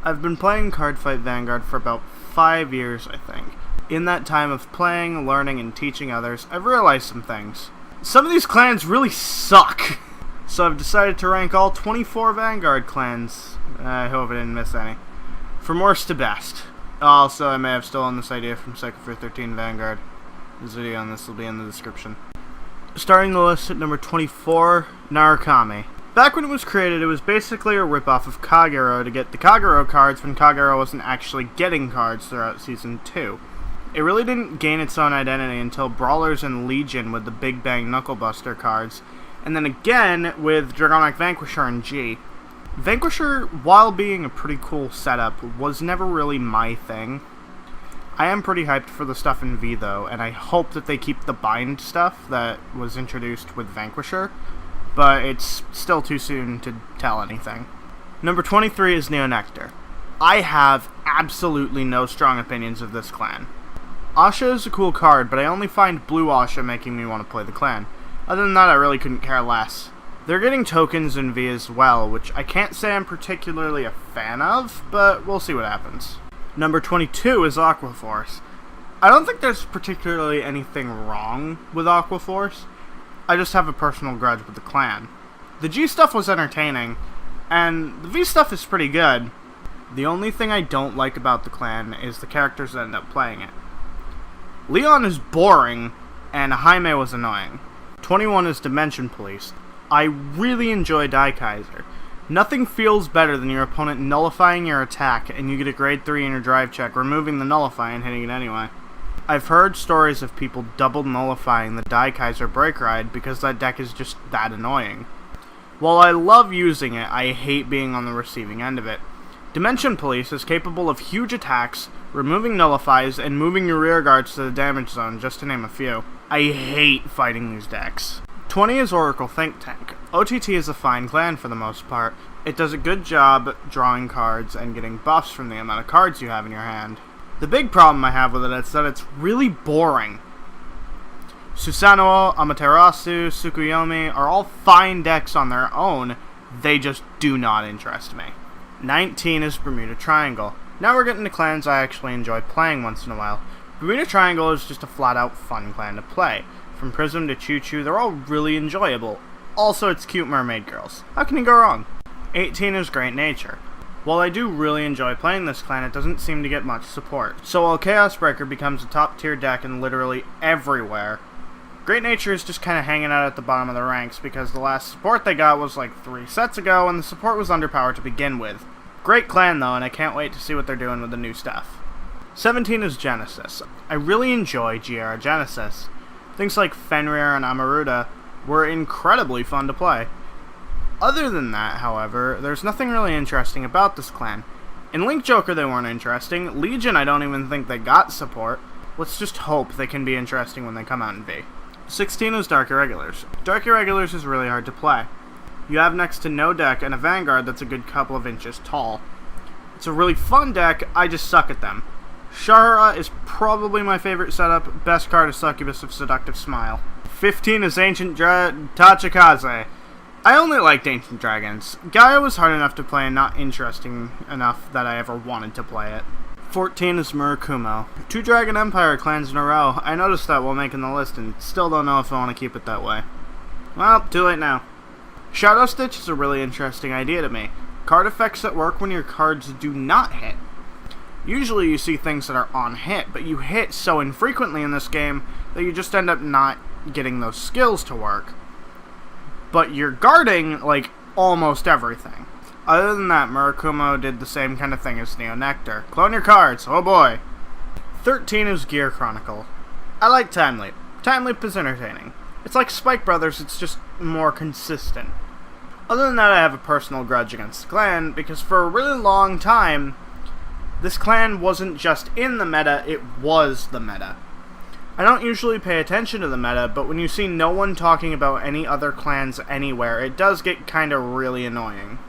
I've been playing Cardfight Vanguard for about 5 years, I think. In that time of playing, learning, and teaching others, I've realized some things. Some of these clans really suck! So I've decided to rank all 24 Vanguard clans. I hope I didn't miss any. From worst to best. Also, I may have stolen this idea from Cycle for 13 Vanguard. This video on this will be in the description. Starting the list at number 24, Narukami. Back when it was created, it was basically a ripoff of Kagero to get the Kagero cards when Kagero wasn't actually getting cards throughout Season 2. It really didn't gain its own identity until Brawlers and Legion with the Big Bang Knucklebuster cards, and then again with Dragonic Vanquisher and G. Vanquisher, while being a pretty cool setup, was never really my thing. I am pretty hyped for the stuff in V though, and I hope that they keep the bind stuff that was introduced with Vanquisher, but it's still too soon to tell anything. Number 23 is Neonectar. I have absolutely no strong opinions of this clan. Asha is a cool card, but I only find Blue Asha making me want to play the clan. Other than that, I really couldn't care less. They're getting tokens in V as well, which I can't say I'm particularly a fan of, but we'll see what happens. Number 22 is Aquaforce. I don't think there's particularly anything wrong with Aquaforce. I just have a personal grudge with the clan. The G stuff was entertaining, and the V stuff is pretty good. The only thing I don't like about the clan is the characters that end up playing it. Leon is boring, and Jaime was annoying. 21 is Dimension Police. I really enjoy Daikaiser. Nothing feels better than your opponent nullifying your attack, and you get a grade 3 in your drive check, removing the nullify and hitting it anyway. I've heard stories of people double nullifying the Daikaiser Break Ride because that deck is just that annoying. While I love using it, I hate being on the receiving end of it. Dimension Police is capable of huge attacks, removing nullifies, and moving your rear guards to the damage zone, just to name a few. I hate fighting these decks. 20 is Oracle Think Tank. OTT is a fine clan for the most part. It does a good job drawing cards and getting buffs from the amount of cards you have in your hand. The big problem I have with it is that it's really boring. Susanoo, Amaterasu, Tsukuyomi are all fine decks on their own, they just do not interest me. 19 is Bermuda Triangle. Now we're getting to clans I actually enjoy playing once in a while. Bermuda Triangle is just a flat out fun clan to play. From Prism to Choo Choo, they're all really enjoyable. Also, it's cute mermaid girls. How can you go wrong? 18 is Great Nature. While I do really enjoy playing this clan, it doesn't seem to get much support. So while Chaos Breaker becomes a top tier deck in literally everywhere, Great Nature is just kind of hanging out at the bottom of the ranks because the last support they got was like 3 sets ago and the support was underpowered to begin with. Great clan though, and I can't wait to see what they're doing with the new stuff. 17 is Genesis. I really enjoy GR Genesis. Things like Fenrir and Amaruta were incredibly fun to play. Other than that, however, there's nothing really interesting about this clan. In Link Joker they weren't interesting. Legion I don't even think they got support. Let's just hope they can be interesting when they come out in V. 16 is Dark Irregulars. Dark Irregulars is really hard to play. You have next to no deck and a Vanguard that's a good couple of inches tall. It's a really fun deck, I just suck at them. Shahara is probably my favorite setup. Best card is Succubus of Seductive Smile. 15 is Ancient Tachikaze. I only liked Ancient Dragons. Gaia was hard enough to play and not interesting enough that I ever wanted to play it. 14 is Murakumo. 2 Dragon Empire clans in a row. I noticed that while making the list and still don't know if I want to keep it that way. Well, too late now. Shadow Stitch is a really interesting idea to me. Card effects that work when your cards do not hit. Usually you see things that are on hit, but you hit so infrequently in this game that you just end up not getting those skills to work. But you're guarding, like, almost everything. Other than that, Murakumo did the same kind of thing as Neonectar. Clone your cards, oh boy! 13 is Gear Chronicle. I like Time Leap. Time Leap is entertaining. It's like Spike Brothers, it's just more consistent. Other than that, I have a personal grudge against the clan, because for a really long time, this clan wasn't just in the meta, it was the meta. I don't usually pay attention to the meta, but when you see no one talking about any other clans anywhere, it does get kinda really annoying.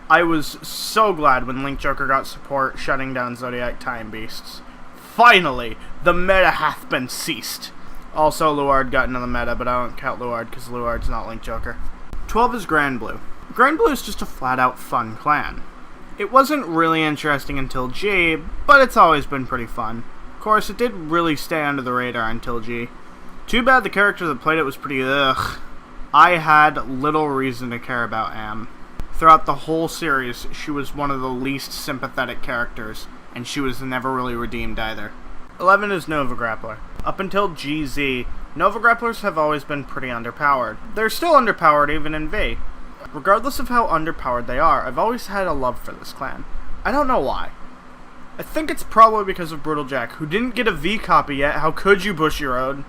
I was so glad when Link Joker got support shutting down Zodiac Time Beasts. Finally, the meta hath been ceased. Also, Luard got into the meta, but I don't count Luard because Luard's not Link Joker. 12 is Grand Blue. Grand Blue is just a flat-out fun clan. It wasn't really interesting until G, but it's always been pretty fun. Of course, it did really stay under the radar until G. Too bad the character that played it was pretty ugh. I had little reason to care about Am. Throughout the whole series, she was one of the least sympathetic characters, and she was never really redeemed either. 11 is Nova Grappler. Up until GZ, Nova Grapplers have always been pretty underpowered. They're still underpowered even in V. Regardless of how underpowered they are, I've always had a love for this clan. I don't know why. I think it's probably because of Brutal Jack, who didn't get a V copy yet. How could you, Bushy Road?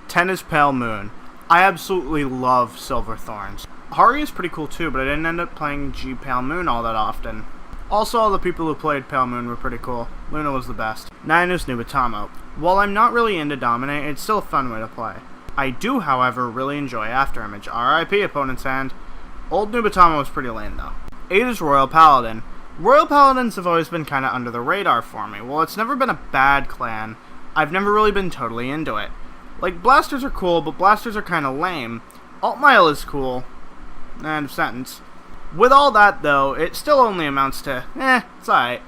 10 is Pale Moon. I absolutely love Silver Thorns. Hari is pretty cool too, but I didn't end up playing G Pale Moon all that often. Also, all the people who played Pale Moon were pretty cool. Luna was the best. 9 is Nubatama. While I'm not really into Dominate, it's still a fun way to play. I do, however, really enjoy Afterimage. RIP, opponent's hand. Old Nubatama was pretty lame, though. 8 is Royal Paladin. Royal Paladins have always been kinda under the radar for me. While it's never been a bad clan, I've never really been totally into it. Like, Blasters are cool, but Blasters are kinda lame. Altmile is cool. End of sentence. With all that, though, it still only amounts to, it's alright.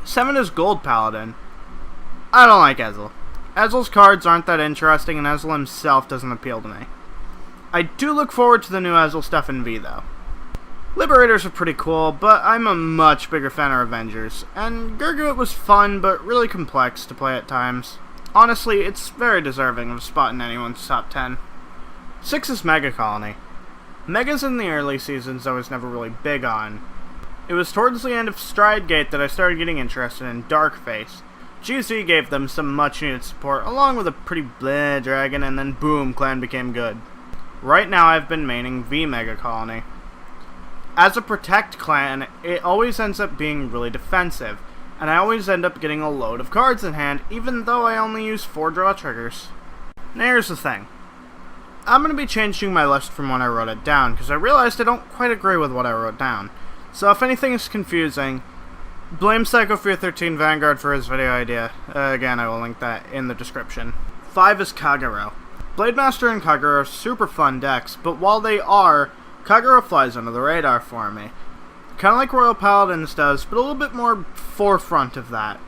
7 is Gold Paladin. I don't like Ezel. Ezel's cards aren't that interesting, and Ezel himself doesn't appeal to me. I do look forward to the new Ezel stuff in V, though. Liberators are pretty cool, but I'm a much bigger fan of Avengers, and Gurguit was fun, but really complex to play at times. Honestly, it's very deserving of a spot in anyone's top 10. 6 is Mega Colony. Megas in the early seasons I was never really big on. It was towards the end of Stridegate that I started getting interested in Darkface. GZ gave them some much needed support, along with a pretty bleh dragon, and then boom, clan became good. Right now I've been maining V Mega Colony. As a Protect clan, it always ends up being really defensive, and I always end up getting a load of cards in hand, even though I only use 4 draw triggers. Now here's the thing. I'm going to be changing my list from when I wrote it down, because I realized I don't quite agree with what I wrote down. So if anything is confusing, blame Psycho Fear 13 Vanguard for his video idea. Again, I will link that in the description. 5 is Kagero. Blademaster and Kagero are super fun decks, but while they are, Kagero flies under the radar for me. Kinda like Royal Paladins does, but a little bit more forefront of that.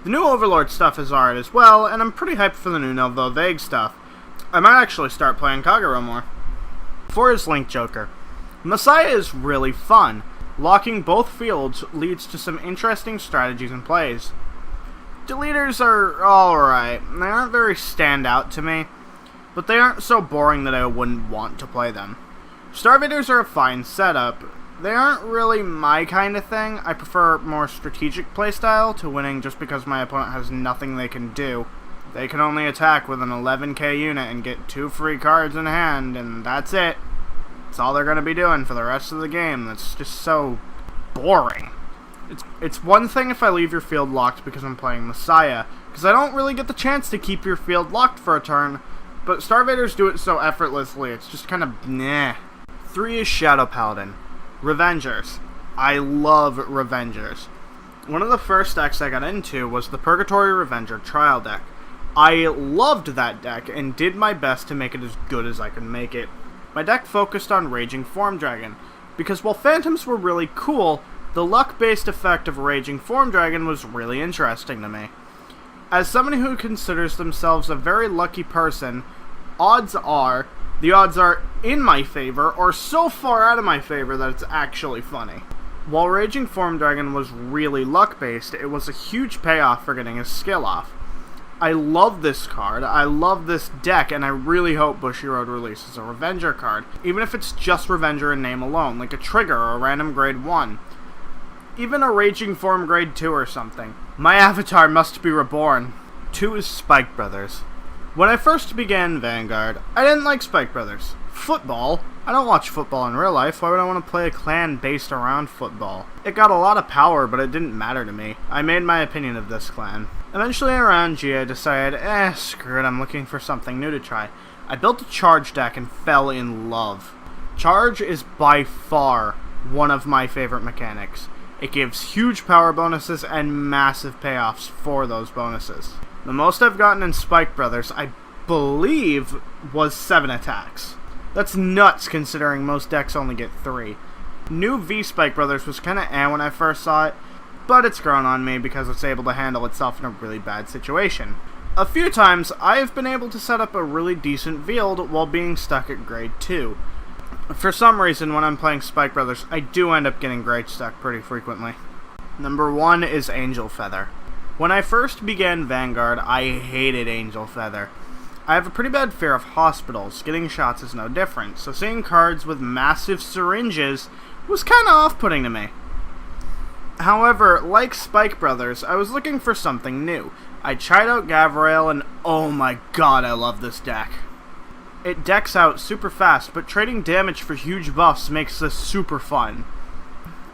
The new Overlord stuff is alright as well, and I'm pretty hyped for the new Novo Vague stuff. I might actually start playing Kagero more. 4 is Link Joker. Messiah is really fun. Locking both fields leads to some interesting strategies and plays. Deleters are alright. They aren't very standout to me, but they aren't so boring that I wouldn't want to play them. Starvaders are a fine setup. They aren't really my kind of thing. I prefer more strategic playstyle to winning just because my opponent has nothing they can do. They can only attack with an 11k unit and get 2 free cards in hand, and that's it. That's all they're going to be doing for the rest of the game. That's just so boring. It's one thing if I leave your field locked because I'm playing Messiah, because I don't really get the chance to keep your field locked for a turn, but Starvaders do it so effortlessly, it's just kind of meh. 3 is Shadow Paladin. Revengers. I love Revengers. One of the first decks I got into was the Purgatory Revenger trial deck. I loved that deck and did my best to make it as good as I could make it. My deck focused on Raging Form Dragon, because while Phantoms were really cool, the luck-based effect of Raging Form Dragon was really interesting to me. As someone who considers themselves a very lucky person, the odds are in my favor, or so far out of my favor that it's actually funny. While Raging Form Dragon was really luck-based, it was a huge payoff for getting his skill off. I love this card, I love this deck, and I really hope Bushy Road releases a Revenger card, even if it's just Revenger in name alone, like a Trigger or a random grade 1. Even a Raging Form grade 2 or something. My avatar must be reborn. 2 is Spike Brothers. When I first began Vanguard, I didn't like Spike Brothers. Football? I don't watch football in real life, why would I want to play a clan based around football? It got a lot of power, but it didn't matter to me. I made my opinion of this clan. Eventually around G, I decided, screw it, I'm looking for something new to try. I built a Charge deck and fell in love. Charge is by far one of my favorite mechanics. It gives huge power bonuses and massive payoffs for those bonuses. The most I've gotten in Spike Brothers, I believe, was 7 attacks. That's nuts considering most decks only get 3. New V-Spike Brothers was kinda when I first saw it, but it's grown on me because it's able to handle itself in a really bad situation. A few times, I have been able to set up a really decent field while being stuck at grade 2. For some reason, when I'm playing Spike Brothers, I do end up getting grade stuck pretty frequently. Number 1 is Angel Feather. When I first began Vanguard, I hated Angel Feather. I have a pretty bad fear of hospitals. Getting shots is no different, so seeing cards with massive syringes was kinda off-putting to me. However, like Spike Brothers, I was looking for something new. I tried out Gavrail and oh my god, I love this deck. It decks out super fast, but trading damage for huge buffs makes this super fun.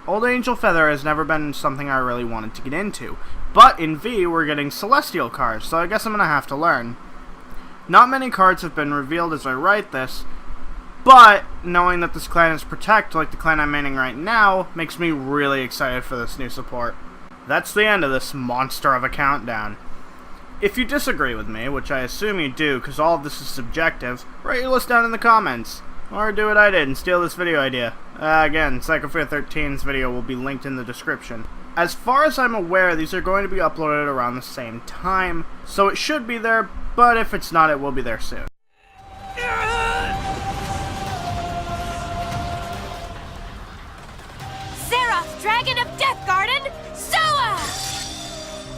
Old Angel Feather has never been something I really wanted to get into, but in V we're getting Celestial cards, so I guess I'm gonna have to learn. Not many cards have been revealed as I write this, but knowing that this clan is Protect, like the clan I'm maining right now, makes me really excited for this new support. That's the end of this monster of a countdown. If you disagree with me, which I assume you do because all of this is subjective, write your list down in the comments. Or do what I did and steal this video idea. Again, Psychofear 13's video will be linked in the description. As far as I'm aware, these are going to be uploaded around the same time, so it should be there, but if it's not, it will be there soon. Seraph, Dragon of Death Garden!